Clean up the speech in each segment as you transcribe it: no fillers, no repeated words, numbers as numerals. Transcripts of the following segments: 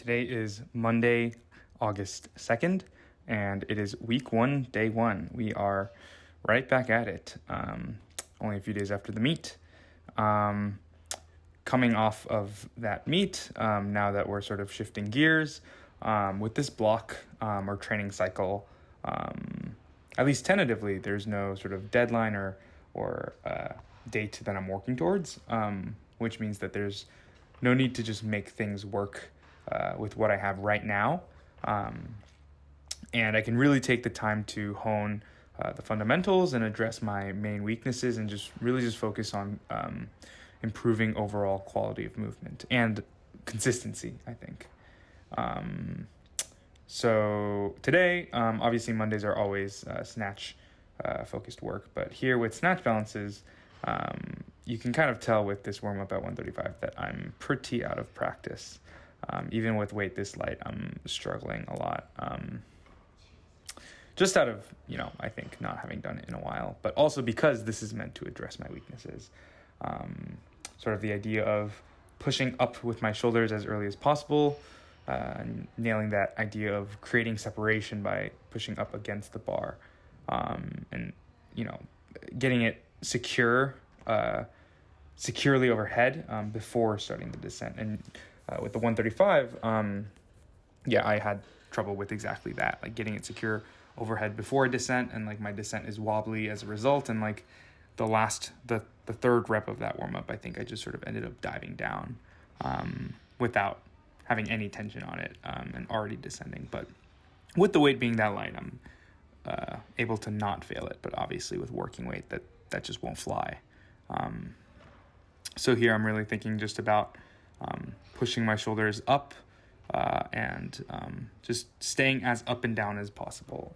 Today is Monday, August 2nd, and it is week 1, day 1. We are right back at it, only a few days after the meet. Coming off of that meet, now that we're sort of shifting gears, with this block or training cycle, at least tentatively, there's no sort of deadline or date that I'm working towards, which means that there's no need to just make things work with what I have right now. And I can really take the time to hone the fundamentals and address my main weaknesses and just focus on improving overall quality of movement and consistency, I think. So today, obviously Mondays are always snatch focused work, but here with snatch balances, you can kind of tell with this warm-up at 135 that I'm pretty out of practice. Even with weight this light, I'm struggling a lot. Just out of, I think not having done it in a while, but also because this is meant to address my weaknesses. Sort of the idea of pushing up with my shoulders as early as possible, nailing that idea of creating separation by pushing up against the bar, and, getting it securely overhead before starting the descent. And with the 135, I had trouble with exactly that, like getting it secure overhead before a descent, and like my descent is wobbly as a result. And like the third rep of that warm up, I think I just sort of ended up diving down without having any tension on it and already descending. But with the weight being that light, I'm able to not fail it. But obviously with working weight, that just won't fly. So here I'm really thinking just about pushing my shoulders up and just staying as up and down as possible.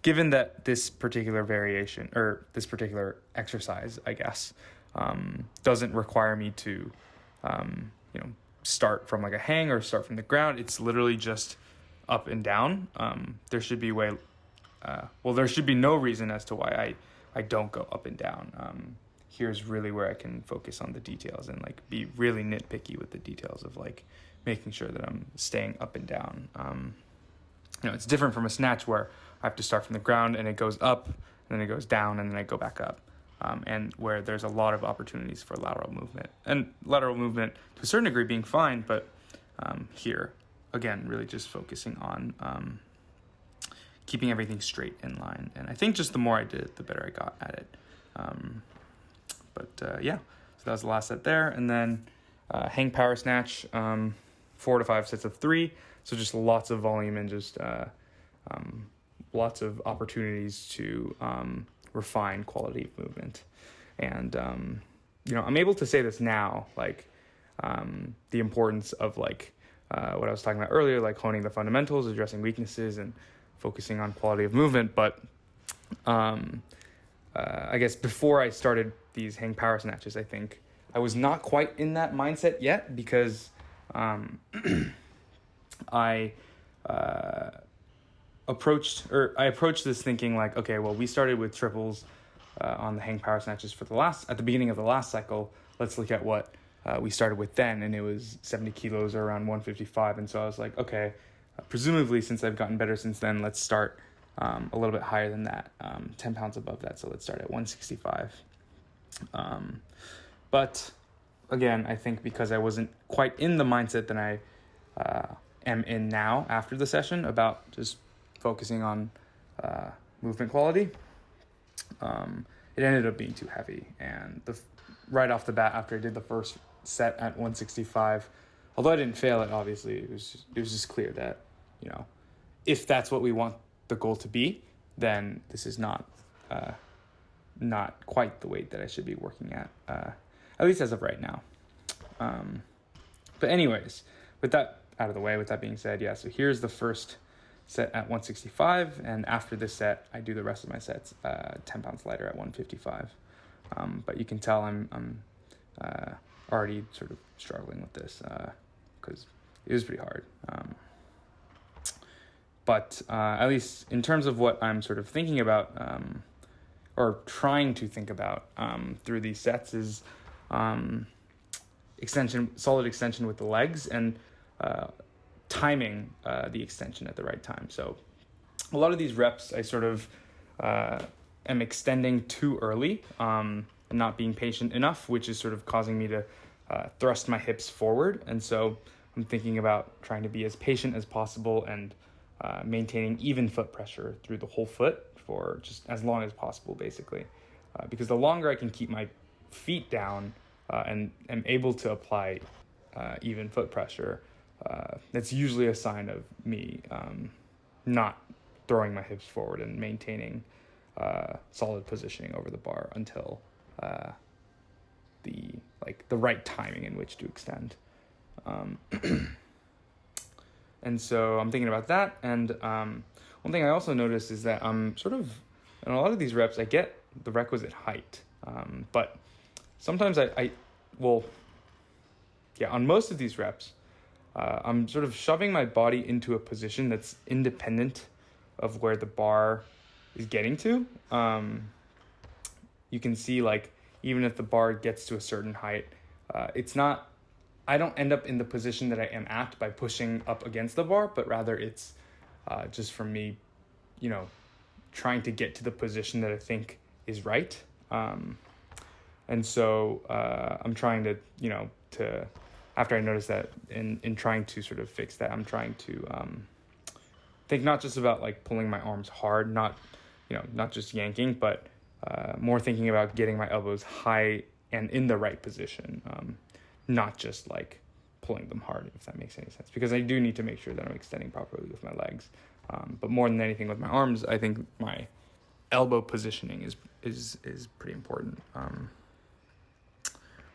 Given that this particular variation or this particular exercise, I guess, doesn't require me to, start from like a hang or start from the ground. It's literally just up and down. There should be there should be no reason as to why I don't go up and down. Here's really where I can focus on the details and like be really nitpicky with the details of like making sure that I'm staying up and down. It's different from a snatch where I have to start from the ground and it goes up and then it goes down and then I go back up. And where there's a lot of opportunities for lateral movement, and lateral movement to a certain degree being fine, but here, again, really just focusing on keeping everything straight in line. And I think just the more I did it, the better I got at it. So that was the last set there. And then hang power snatch, 4 to 5 sets of 3. So just lots of volume and just lots of opportunities to refine quality of movement. And, I'm able to say this now, like the importance of like what I was talking about earlier, like honing the fundamentals, addressing weaknesses, and focusing on quality of movement. But I guess before I started these hang power snatches, I think I was not quite in that mindset yet because I approached this thinking like, okay, well, we started with triples on the hang power snatches at the beginning of the last cycle. Let's look at what we started with then, and it was 70 kilos or around 155. And so I was like, okay, presumably since I've gotten better since then, let's start a little bit higher than that, 10 pounds above that. So let's start at 165. But again, I think because I wasn't quite in the mindset that I am in now after the session about just focusing on movement quality, it ended up being too heavy. And right off the bat, after I did the first set at 165, although I didn't fail it, obviously, it was just clear that, if that's what we want the goal to be, then this is not quite the weight that I should be working at least as of right now. But anyways, with that out of the way, with that being said, so here's the first set at 165, and after this set, I do the rest of my sets 10 pounds lighter at 155. But you can tell I'm already sort of struggling with this because it was pretty hard. But at least in terms of what I'm sort of thinking about or trying to think about through these sets is solid extension with the legs, and timing the extension at the right time. So a lot of these reps, I sort of am extending too early, and not being patient enough, which is sort of causing me to thrust my hips forward. And so I'm thinking about trying to be as patient as possible and maintaining even foot pressure through the whole foot for just as long as possible, basically. Because the longer I can keep my feet down and am able to apply even foot pressure, that's usually a sign of me not throwing my hips forward and maintaining solid positioning over the bar until the right timing in which to extend. And so I'm thinking about that. And one thing I also noticed is that I'm sort of, in a lot of these reps, I get the requisite height. But sometimes on most of these reps, I'm sort of shoving my body into a position that's independent of where the bar is getting to. You can see, like, even if the bar gets to a certain height, I don't end up in the position that I am at by pushing up against the bar, but rather it's just from me, trying to get to the position that I think is right. And so I'm trying to after I notice that, in trying to sort of fix that, I'm trying to think not just about like pulling my arms hard, not just yanking, but more thinking about getting my elbows high and in the right position, not just like pulling them hard, if that makes any sense, because I do need to make sure that I'm extending properly with my legs. But more than anything with my arms, I think my elbow positioning is pretty important.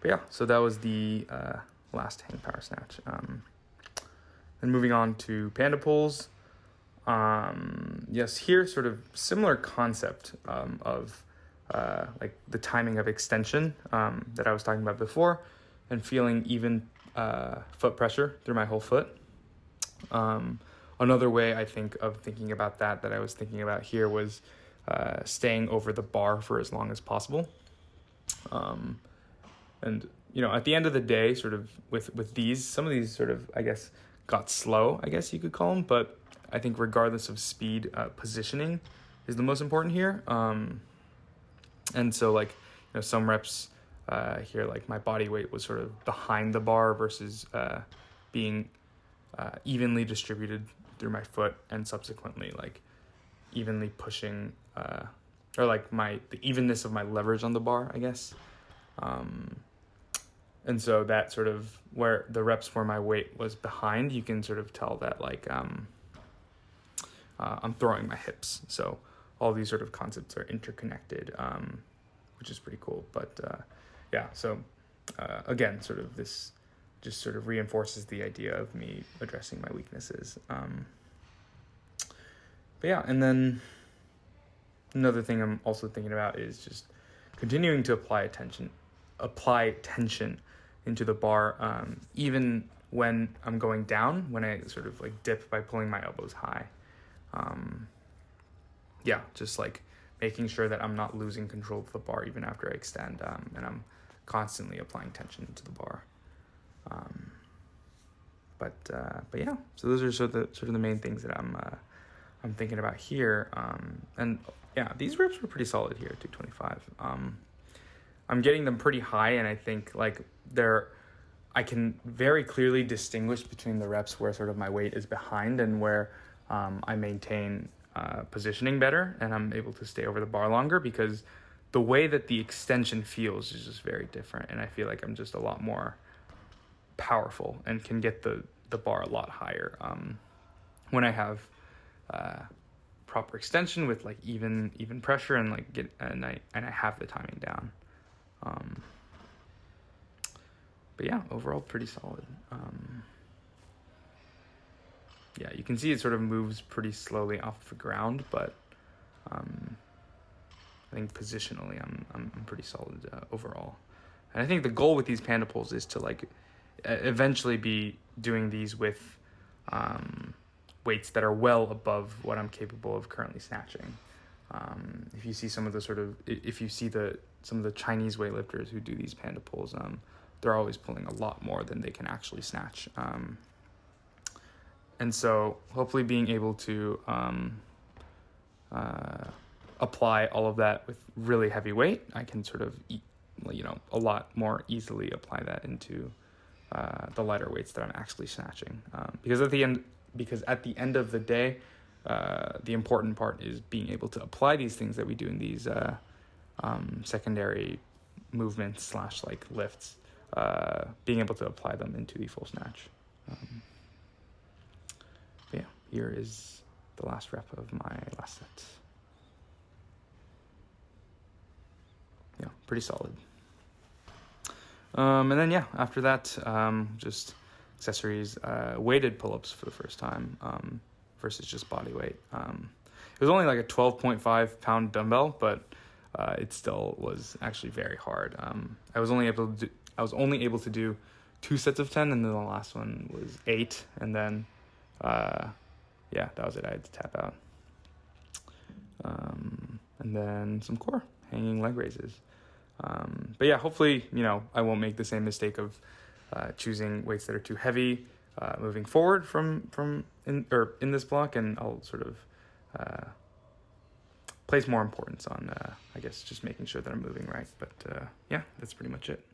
But yeah, so that was the last hang power snatch. Then moving on to Panda Pulls. Yes, here sort of similar concept of like the timing of extension that I was talking about before, and feeling even foot pressure through my whole foot. Another way I think of thinking about that I was thinking about here was staying over the bar for as long as possible. And at the end of the day, sort of with these, some of these sort of, I guess, got slow, I guess you could call them, but I think regardless of speed, positioning is the most important here. And so like, some reps here, like my body weight was sort of behind the bar versus being evenly distributed through my foot, and subsequently like evenly pushing or like the evenness of my leverage on the bar, I guess. And so that sort of where the reps where my weight was behind, you can sort of tell that like I'm throwing my hips. So all these sort of concepts are interconnected, which is pretty cool. But so again, sort of this just sort of reinforces the idea of me addressing my weaknesses. But yeah, and then another thing I'm also thinking about is just continuing to apply tension into the bar, even when I'm going down, when I sort of like dip by pulling my elbows high. Just like making sure that I'm not losing control of the bar even after I extend, and I'm constantly applying tension into the bar. But yeah, so those are sort of the main things that I'm thinking about here. And yeah, these reps were pretty solid here, 225. I'm getting them pretty high, and I think like I can very clearly distinguish between the reps where sort of my weight is behind and where I maintain positioning better, and I'm able to stay over the bar longer, because the way that the extension feels is just very different, and I feel like I'm just a lot more powerful and can get the bar a lot higher when I have proper extension with like even pressure, and like I have the timing down. But yeah, overall pretty solid. You can see it sort of moves pretty slowly off the ground, but I think positionally I'm pretty solid overall. And I think the goal with these Panda Pulls is to like eventually be doing these with weights that are well above what I'm capable of currently snatching. If you see some of the some of the Chinese weightlifters who do these Panda Pulls, they're always pulling a lot more than they can actually snatch. And so hopefully being able to apply all of that with really heavy weight, I can sort of, a lot more easily apply that into the lighter weights that I'm actually snatching. Because at the end of the day, the important part is being able to apply these things that we do in these secondary movements / like lifts, being able to apply them into the full snatch. Yeah, here is the last rep of my last set. Yeah, pretty solid. And then after that, just accessories, weighted pull-ups for the first time, versus just body weight. It was only like a 12.5 pound dumbbell, but it still was actually very hard. I was only able to do 2 sets of 10, and then the last one was 8, and then that was it. I had to tap out. And then some core, hanging leg raises. But yeah, hopefully, I won't make the same mistake of choosing weights that are too heavy moving forward in this block, and I'll sort of place more importance on, I guess, just making sure that I'm moving right. But that's pretty much it.